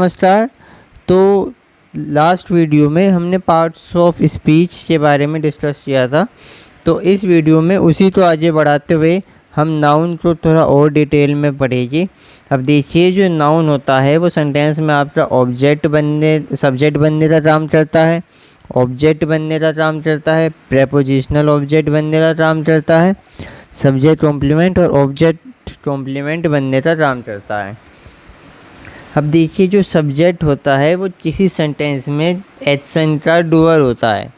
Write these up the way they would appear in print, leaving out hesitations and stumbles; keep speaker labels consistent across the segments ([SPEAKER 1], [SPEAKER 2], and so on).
[SPEAKER 1] नमस्कार। तो last video में हमने पार्ट्स ऑफ स्पीच के बारे में डिस्कस किया था। तो इस वीडियो में उसी को आगे बढ़ाते हुए हम नाउन को थोड़ा और डिटेल में पढ़ेंगे। अब देखिए, जो नाउन होता है वो सेंटेंस में आपका सब्जेक्ट बनने का काम करता है, ऑब्जेक्ट बनने का काम करता है, प्रेपोजिशनल ऑब्जेक्ट बनने का काम करता है, सब्जेक्ट कॉम्प्लीमेंट और ऑब्जेक्ट कॉम्प्लीमेंट बनने का काम करता है। अब देखिए, जो सब्जेक्ट होता है वो किसी सेंटेंस में एक्शन का डूअर होता है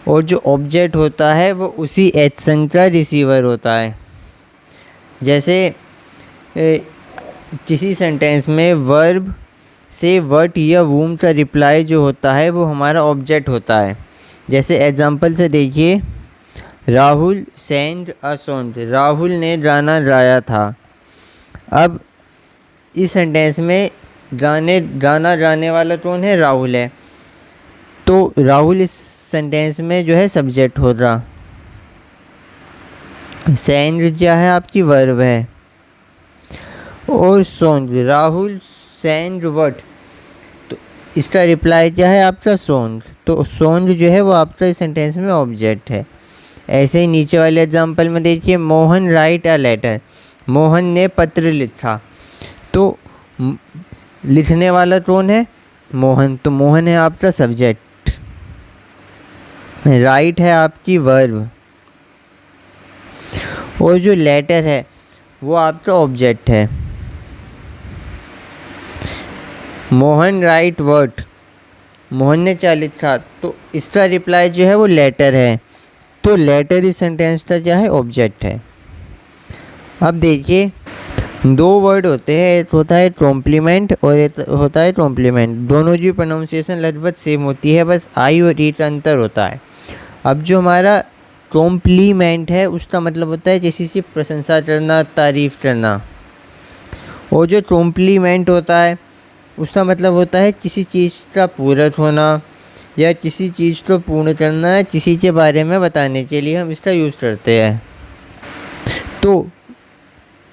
[SPEAKER 1] और जो ऑब्जेक्ट होता है वो उसी एक्शन का रिसीवर होता है। जैसे किसी सेंटेंस में वर्ब से व्हाट या वूम का रिप्लाई जो होता है वो हमारा ऑब्जेक्ट होता है। जैसे एग्जांपल से देखिए, Rahul send a song, Rahul ने गाना गाया था। अब इस सेंटेंस में गाना गाने वाला कौन है? राहुल है। तो राहुल इस सेंटेंस में जो है सब्जेक्ट हो रहा। सेंड क्या है? आपकी वर्ब है। और सॉन्ग, राहुल सेंड व्हाट, तो इसका रिप्लाई क्या है? आपका सॉन्ग। तो सॉन्ग जो है वो आपका इस सेंटेंस में ऑब्जेक्ट है। ऐसे ही नीचे वाले एग्जांपल में देखिए, Mohan write a letter, Mohan ने पत्र लिखा। तो लिखने वाला कौन है? मोहन। तो मोहन है आपका सब्जेक्ट, राइट है आपकी वर्ब और जो लेटर है वो आपका ऑब्जेक्ट है। मोहन राइट वर्ड, मोहन ने क्या लिखा, तो इसका रिप्लाई जो है वो लेटर है। तो लेटर इस सेंटेंस का क्या है? ऑब्जेक्ट है। अब देखिए, दो वर्ड होते हैं, एक होता है कॉम्प्लीमेंट और एक होता है कॉम्प्लीमेंट। दोनों की प्रोनाउंसिएशन लगभग सेम होती है, बस आई और ई का अंतर होता है। अब जो हमारा कॉम्प्लीमेंट है उसका मतलब होता है किसी की प्रशंसा करना, तारीफ़ करना। और जो कॉम्प्लीमेंट होता है उसका मतलब होता है किसी चीज़ का पूरक होना या किसी चीज़ को पूर्ण करना, किसी के बारे में बताने के लिए हम इसका यूज़ करते हैं। तो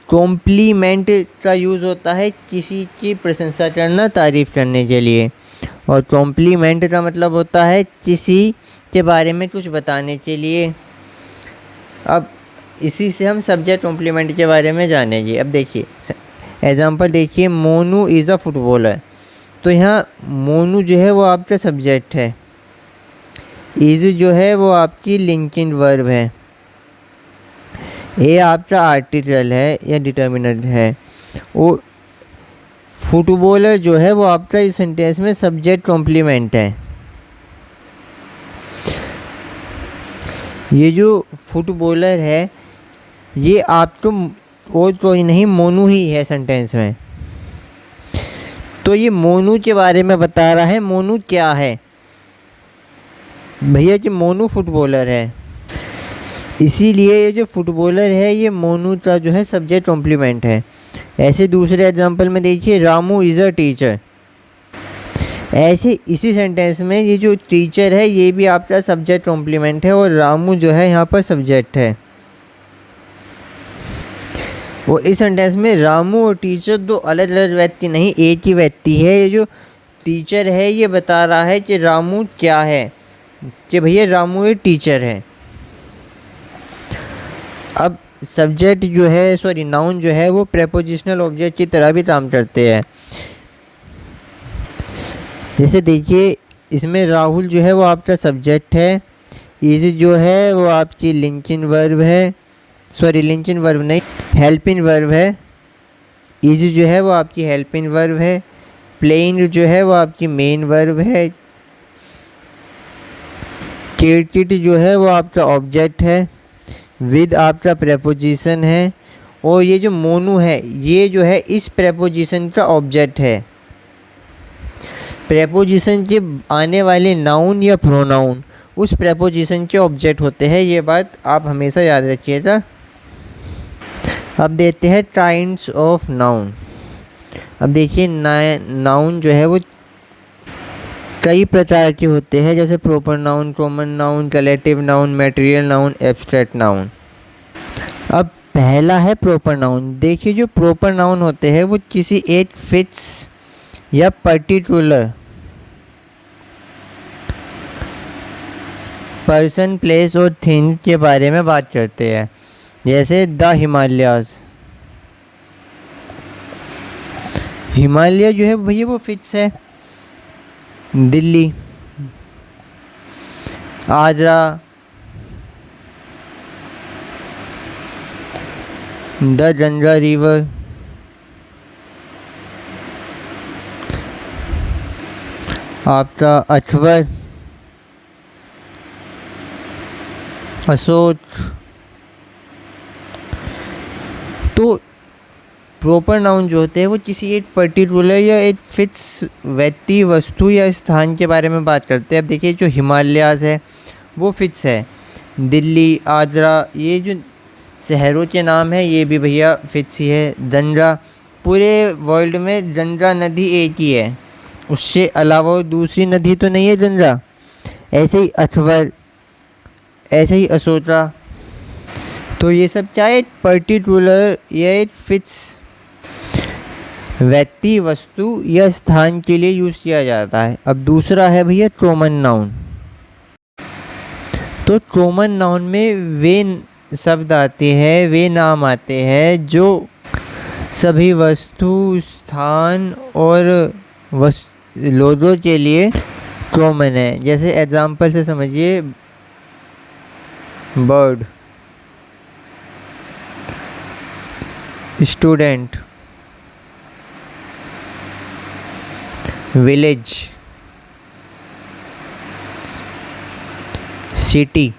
[SPEAKER 1] कॉम्प्लीमेंट का यूज़ होता है किसी की प्रशंसा करना, तारीफ़ करने के लिए, और कॉम्प्लीमेंट का मतलब होता है किसी के बारे में कुछ बताने के लिए। अब इसी से हम सब्जेक्ट कॉम्प्लीमेंट के बारे में जानेंगे। अब देखिए एग्जांपल देखिए, मोनू इज़ अ फुटबॉलर। तो यहाँ मोनू जो है वो आपका सब्जेक्ट है, इज़ जो है वो आपकी लिंकिंग वर्ब है, ए आपका आर्टिकल है या डिटर्मिनेंट है, और फुटबॉलर जो है वो आपका इस सेंटेंस में सब्जेक्ट कॉम्प्लीमेंट है। ये जो फुटबॉलर है ये आपको और कोई नहीं, मोनू ही है सेंटेंस में। तो ये मोनू के बारे में बता रहा है। मोनू क्या है भैया? कि मोनू फुटबॉलर है, इसीलिए ये जो फुटबॉलर है ये मोनू का जो है सब्जेक्ट कॉम्प्लीमेंट है। ऐसे दूसरे एग्जांपल में देखिए, रामू इज़ अ टीचर। ऐसे इसी सेंटेंस में ये जो टीचर है ये भी आपका सब्जेक्ट कॉम्प्लीमेंट है और रामू जो है यहाँ पर सब्जेक्ट है। वो इस सेंटेंस में रामू और टीचर दो अलग अलग व्यक्ति नहीं, एक ही व्यक्ति है। ये जो टीचर है ये बता रहा है कि रामू क्या है, कि भैया रामू एक टीचर है। अब सब्जेक्ट जो है नाउन जो है वो प्रेपोजिशनल ऑब्जेक्ट की तरह भी काम करते हैं। जैसे देखिए, इसमें राहुल जो है वो आपका सब्जेक्ट है, इज़ जो है वो आपकी लिंकिंग वर्ब है, लिंकिंग वर्ब नहीं, हेल्पिंग वर्ब है। इज़ जो है वो आपकी हेल्पिंग वर्ब है, प्लेइंग जो है वो आपकी मेन वर्ब है, किट जो है वो आपका ऑब्जेक्ट है, विद आपका प्रेपोजिशन है, और ये जो मोनू है ये जो है इस प्रेपोजिशन का ऑब्जेक्ट है। प्रेपोजिशन के आने वाले नाउन या प्रोनाउन उस प्रेपोजिशन के ऑब्जेक्ट होते हैं, ये बात आप हमेशा याद रखिएगा। अब देते हैं काइंड्स ऑफ नाउन। अब देखिए, नाउन जो है वो कई प्रकार के होते हैं, जैसे proper noun, common noun, collective noun, material noun, abstract noun. अब पहला है प्रॉपर नाउन। देखिए, जो प्रॉपर नाउन होते हैं वो किसी एक फिक्स या पर्टिकुलर पर्सन, प्लेस और थिंग के बारे में बात करते हैं। जैसे द हिमालयाज, हिमालय जो है भैया वो फिक्स है। दिल्ली, आगरा, द गंगा रिवर, आपका अकबर, अशोक। तो प्रॉपर नाउन जो होते हैं वो किसी एक पर्टिकुलर या एक फिक्स व्यक्ति, वस्तु या स्थान के बारे में बात करते हैं। अब देखिए जो हिमालयाज़ है वो फिक्स है। दिल्ली, आगरा, ये जो शहरों के नाम है ये भी भैया फिक्स ही है। गंगा, पूरे वर्ल्ड में गंगा नदी एक ही है, उससे अलावा दूसरी नदी तो नहीं है गंगा। ऐसे ही अकबर, ऐसे ही अशोका। तो ये सब चाहे पर्टिकुलर या एक फिक्स व्यक्ति, वस्तु या स्थान के लिए यूज़ किया जाता है। अब दूसरा है भैया कॉमन नाउन। तो कॉमन नाउन में वे शब्द आते हैं, वे नाम आते हैं जो सभी वस्तु, स्थान और लोगों के लिए कॉमन है। जैसे एग्जाम्पल से समझिए, bird, student, village, city,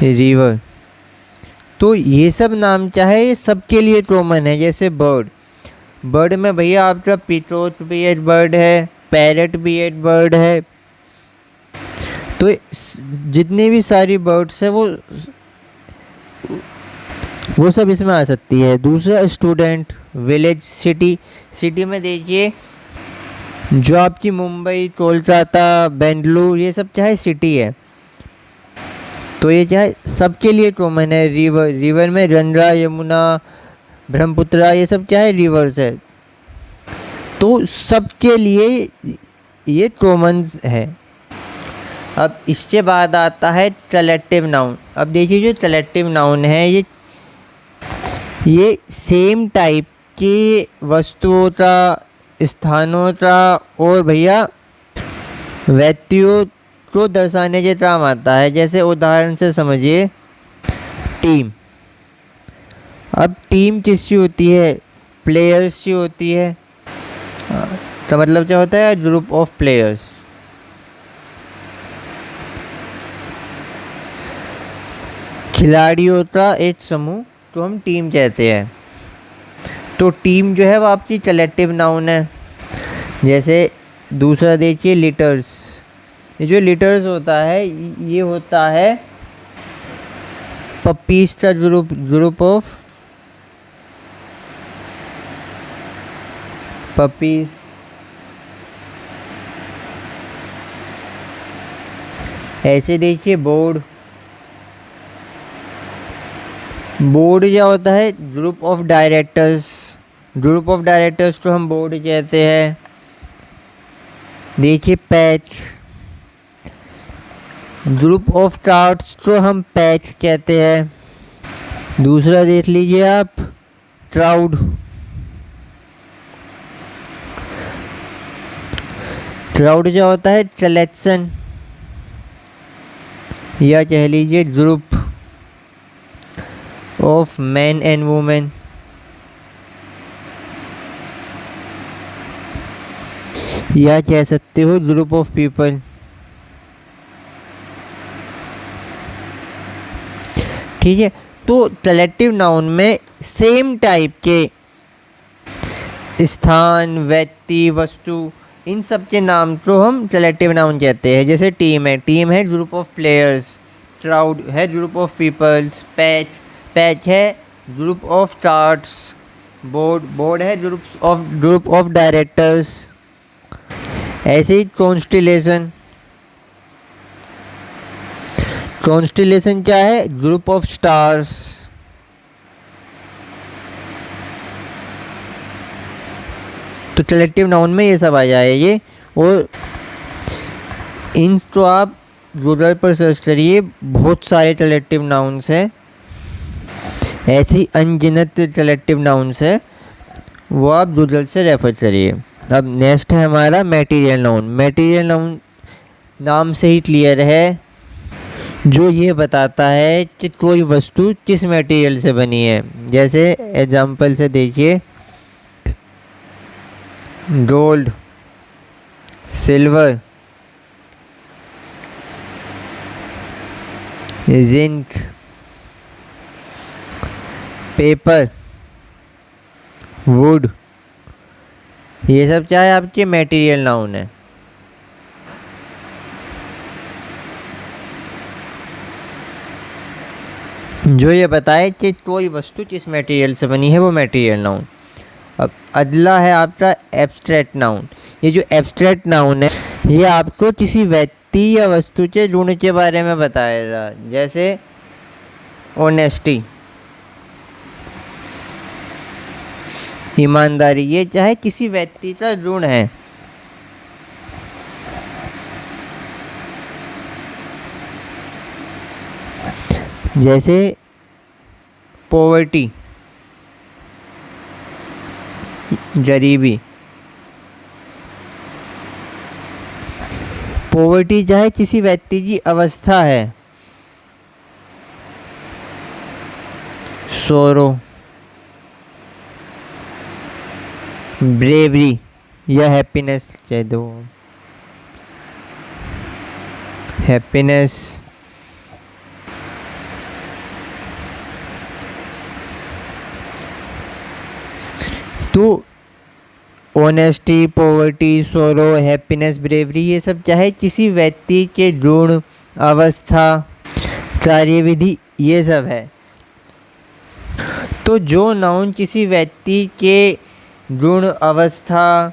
[SPEAKER 1] river. तो ये सब नाम चाहे ये सबके लिए कॉमन है। जैसे बर्ड, बर्ड में भैया आपका पीकॉक भी एक बर्ड है, पैरट भी एक बर्ड है। तो जितनी भी सारी बर्ड्स है वो सब इसमें आ सकती है। दूसरा स्टूडेंट, विलेज, सिटी। सिटी में देखिए जो आपकी मुंबई, कोलकाता, बेंगलुरु, ये सब चाहे सिटी है, तो ये चाहे सबके लिए कॉमन है। रिवर, रिवर में गंगा, यमुना, ब्रह्मपुत्र, ये सब क्या है, रिवर्स है। तो सबके लिए ये कॉमन है। अब इसके बाद आता है कलेक्टिव नाउन। अब देखिए जो कलेक्टिव नाउन है ये सेम टाइप की वस्तुओं का, स्थानों का और भैया व्यक्तियों को दर्शाने के काम आता है। जैसे उदाहरण से समझिए टीम। अब टीम किसकी होती है, प्लेयर्स की होती है। तो मतलब क्या होता है, ग्रुप ऑफ प्लेयर्स। खिलाड़ियों का एक समूह तो हम टीम कहते हैं। तो टीम जो है वो आपकी कलेक्टिव नाउन है। जैसे दूसरा देखिए लिटर्स। ये जो लिटर्स होता है ये होता है पपीज का ग्रुप ऑफ पपीज। ऐसे देखिए बोर्ड। बोर्ड क्या होता है, group of directors. Group of directors को हम बोर्ड कहते हैं। देखिए पैच, ग्रुप ऑफ चार्ट्स को हम पैच कहते हैं। दूसरा देख लीजिए आप, क्राउड। क्राउड क्या होता है, कलेक्शन या कह लीजिए group of man and women. या कह सकते हो ग्रुप ऑफ पीपल। ठीक है। तो कलेक्टिव नाउन में सेम टाइप के स्थान, व्यक्ति, वस्तु, इन सब के नाम को हम कलेक्टिव नाउन कहते हैं। जैसे टीम है ग्रुप ऑफ प्लेयर्स। क्राउड है ग्रुप ऑफ पीपल्स। पैच है ग्रुप ऑफ चार्ट्स। बोर्ड है ग्रुप ऑफ डायरेक्टर्स। ऐसे ही कॉन्स्टिलेशन क्या है, ग्रुप ऑफ स्टार्स। तो कलेक्टिव नाउन में ये सब आ जाएगी। और इन तो आप गूगल पर सर्च करिए, बहुत सारे कलेक्टिव नाउन्स हैं, ऐसे ही अनगिनत कलेक्टिव नाउन्स है, वो आप गूगल से रेफर करिए। अब नेक्स्ट है हमारा मटेरियल नाउन। मटेरियल नाउन नाम से ही क्लियर है, जो ये बताता है कि कोई वस्तु किस मटेरियल से बनी है। जैसे एग्जांपल से देखिए, gold, silver, zinc, paper, would, ये सब चाहे आपके मटेरियल नाउन है। जो ये बताए कि कोई वस्तु किस मटेरियल से बनी है, वो मटेरियल नाउन। अब अगला है आपका एब्स्ट्रैक्ट नाउन। ये जो एब्स्ट्रैक्ट नाउन है, ये आपको किसी व्यक्ति या वस्तु के गुण के बारे में बताएगा। जैसे ऑनेस्टी, ईमानदारी, ये चाहे किसी व्यक्ति का गुण है। जैसे पॉवर्टी, गरीबी। पॉवर्टी चाहे किसी व्यक्ति की अवस्था है। सोरो, ब्रेवरी या हैप्पीनेस कह दो, हैप्पीनेस। तो ऑनेस्टी, पॉवर्टी, सोरो, हैप्पीनेस, ब्रेवरी, ये सब चाहे किसी व्यक्ति के गुण, अवस्था, कार्यविधि, ये सब है। तो जो नाउन किसी व्यक्ति के गुण, अवस्था,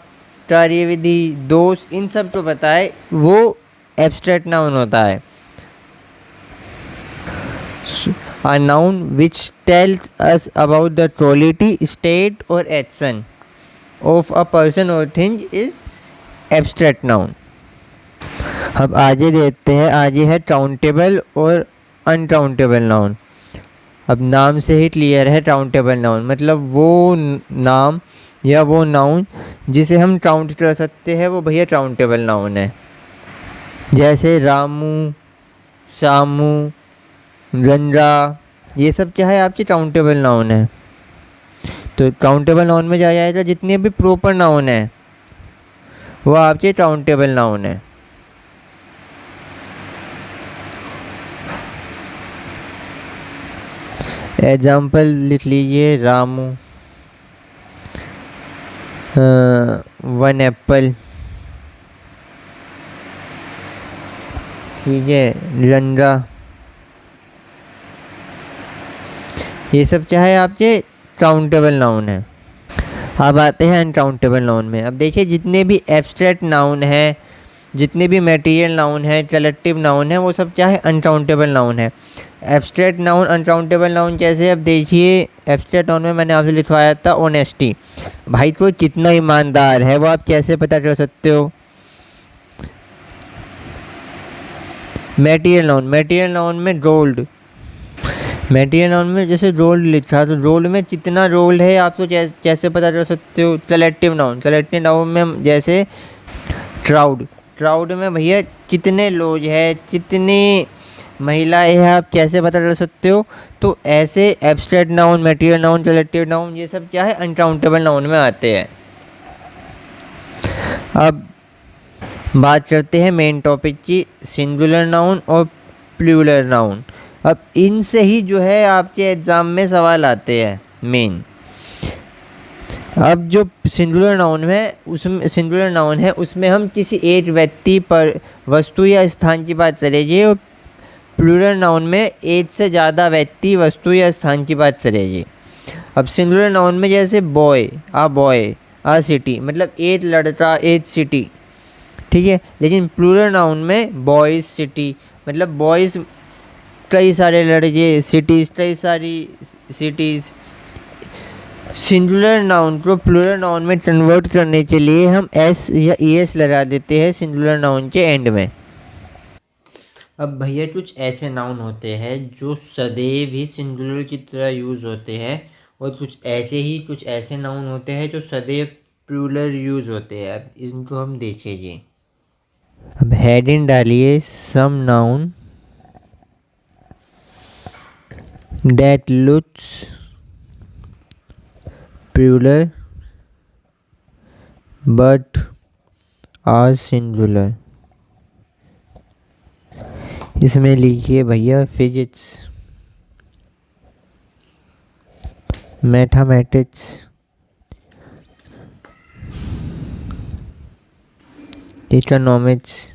[SPEAKER 1] कार्यविधि, दोष, इन सब को बताए, वो एब्स्ट्रैक्ट नाउन होता है। A noun which tells us about the quality, state or action of a person or thing is abstract noun. अब आगे देखते हैं, आगे है काउंटेबल और अनकाउंटेबल नाउन। अब नाम से ही क्लियर है, काउंटेबल नाउन मतलब वो नाम या वो नाउन जिसे हम काउंट कर सकते हैं, वो भैया काउंटेबल नाउन है। जैसे रामू, शामू, गंजा, ये सब क्या है आपके काउंटेबल नाउन है। तो काउंटेबल नाउन में जाएगा जितने भी प्रॉपर नाउन है, वो आपके काउंटेबल नाउन है। एग्जाम्पल लिख लीजिए, रामू, 1 एप्पल, ठीक है, गंजा, ये सब चाहे आपके काउंटेबल नाउन है। अब आते हैं अनकाउंटेबल नाउन में। अब देखिए, जितने भी एब्स्ट्रैक्ट नाउन है, जितने भी मटेरियल नाउन है, कलेक्टिव नाउन है, वो सब चाहे अनकाउंटेबल नाउन है। एब्स्ट्रैक्ट नाउन, अनकाउंटेबल नाउन कैसे? अब देखिए, एब्स्ट्रैक्ट नाउन में मैंने आपसे लिखवाया था ऑनेस्टी। भाई कोई कितना ईमानदार है, वो आप कैसे पता कर सकते हो? मटेरियल नाउन, मटेरियल नाउन में गोल्ड, मटेरियल नाउन में जैसे गोल्ड लिखा, तो गोल्ड में कितना गोल्ड है आप तो कैसे पता कर सकते हो? कलेक्टिव नाउन, कलेक्टिव नाउन में जैसे क्राउड, क्राउड में भैया कितने लोग हैं, कितनी महिलाएं हैं, आप कैसे पता कर सकते हो? तो ऐसे abstract noun, material noun, collective noun, ये सब क्या है? अनकाउंटेबल नाउन में आते हैं। अब बात करते हैं मेन टॉपिक की, सिंगुलर नाउन और प्लूरल नाउन। अब इनसे ही जो है आपके एग्ज़ाम में सवाल आते हैं मेन। अब जो सिंगुलर नाउन है, उसमें सिंगुलर नाउन है, उसमें हम किसी एक व्यक्ति पर, वस्तु या स्थान की बात करेंगे, और प्लूरल नाउन में एक से ज़्यादा व्यक्ति, वस्तु या स्थान की बात करेंगे। अब सिंगुलर नाउन में जैसे बॉय, आ सिटी, मतलब एक लड़का, एक सिटी, ठीक है। लेकिन प्लूरल नाउन में बॉयज़ सिटी, मतलब बॉयज़ कई सारे लड़के, सिटीज़ कई सारी सिटीज़, सिंगुलर नाउन को प्लूरल नाउन में कन्वर्ट करने के लिए हम एस या ईएस लगा देते हैं सिंगुलर नाउन के एंड में। अब भैया कुछ ऐसे नाउन होते हैं जो सदैव ही सिंगुलर की तरह यूज़ होते हैं, और कुछ ऐसे नाउन होते हैं जो सदैव प्लूरल यूज़ होते हैं। अब इनको हम देखेंगे। अब हेडिंग डालिए some noun that looks plural but are singular. इसमें लिखिए भैया फिजिक्स, मैथमेटिक्स, इकोनॉमिक्स,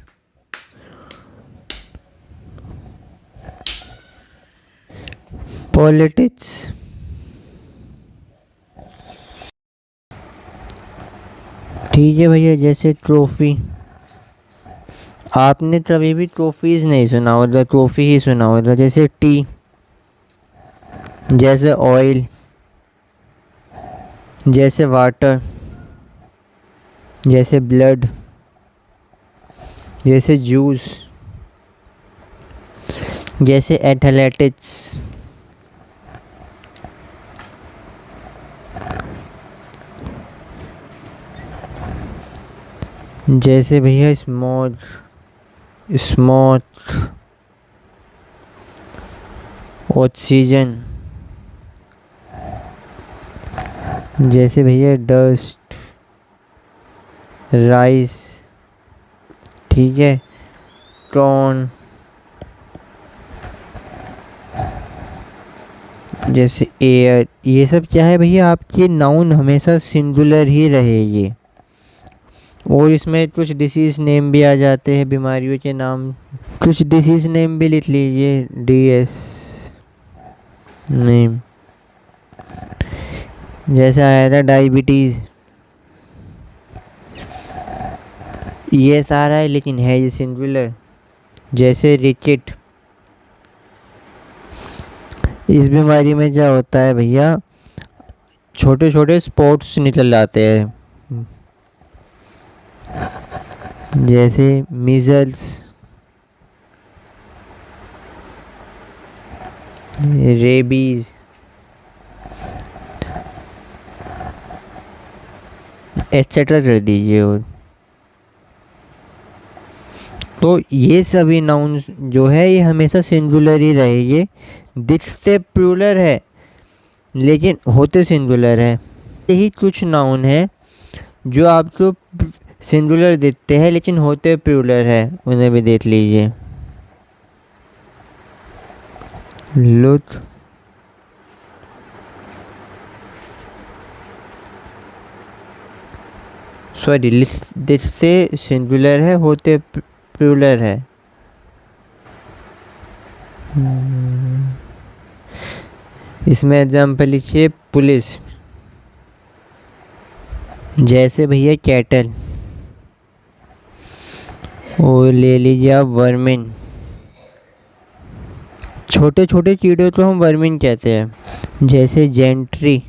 [SPEAKER 1] पॉलिटिक्स, ठीक है भैया। जैसे ट्रॉफी, आपने कभी भी ट्रॉफीज नहीं सुना होगा, ट्रॉफी ही सुना होगा। जैसे टी, जैसे ऑयल, जैसे वाटर, जैसे ब्लड, जैसे जूस, जैसे एथलेटिक्स, जैसे भैया स्मोक, ऑक्सीजन, जैसे भैया डस्ट, राइस, ठीक है, कॉर्न, जैसे एयर। ये सब क्या है भैया, आपके नाउन हमेशा सिंगुलर ही रहेंगे। और इसमें कुछ डिसीज़ नेम भी आ जाते हैं, बीमारियों के नाम। कुछ डिसीज़ नेम भी लिख लीजिए, DS नेम। जैसे आया था डायबिटीज़, ES आ रहा है लेकिन है ये सिंगुलर। जैसे रिकेट, इस बीमारी में क्या होता है भैया, छोटे छोटे स्पॉट्स निकल जाते हैं। जैसे मीजल्स, रेबीज, एट्सेट्रा कर दीजिए। और तो ये सभी नाउन जो है ये हमेशा सिंगुलर ही रहेंगे। दिखते प्लूरल है लेकिन होते सिंगुलर है। यही कुछ नाउन है जो आपको सिंगुलर दिखते हैं लेकिन होते प्लूरल है, उन्हें भी देख लीजिए। लुक, सॉरी, दिखते सिंगुलर है, होते प्लूरल है। इसमें एग्जाम्पल लिखिए पुलिस, जैसे भैया कैटल, और ले लीजिए आप वर्मिन। छोटे छोटे कीड़े को हम वर्मिन कहते हैं। जैसे जेंट्री,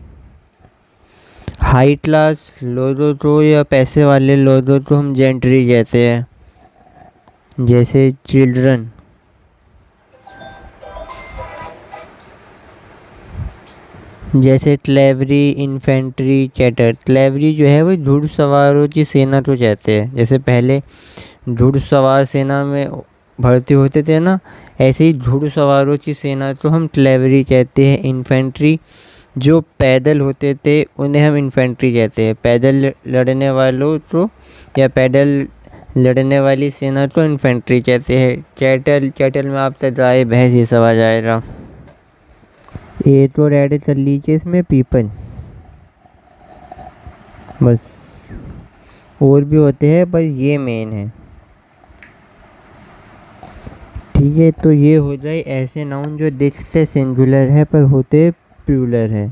[SPEAKER 1] हाई क्लास लोगों को या पैसे वाले लोगों को हम जेंट्री कहते हैं। जैसे चिल्ड्रन, जैसे क्लेवरी, इन्फेंट्री, कैटर। क्लेवरी जो है वो घुड़सवारों की सेना को कहते हैं। जैसे पहले घुड़सवार सेना में भर्ती होते थे ना, ऐसे ही घुड़सवारों की सेना को हम क्लेवरी कहते हैं। इन्फेंट्री जो पैदल होते थे उन्हें हम इन्फेंट्री कहते हैं। पैदल लड़ने वालों को या पैदल लड़ने वाली सेना को इन्फेंट्री कहते हैं। कैटल में आप तक गाय भैंस ये सब आ जाएगा। ये तो ऐड कर लीजिए इसमें पीपल, बस। और भी होते हैं पर ये मेन है, ठीक है। तो ये हो जाए ऐसे नाउन जो दिखते सिंगुलर है पर होते प्लूरल है।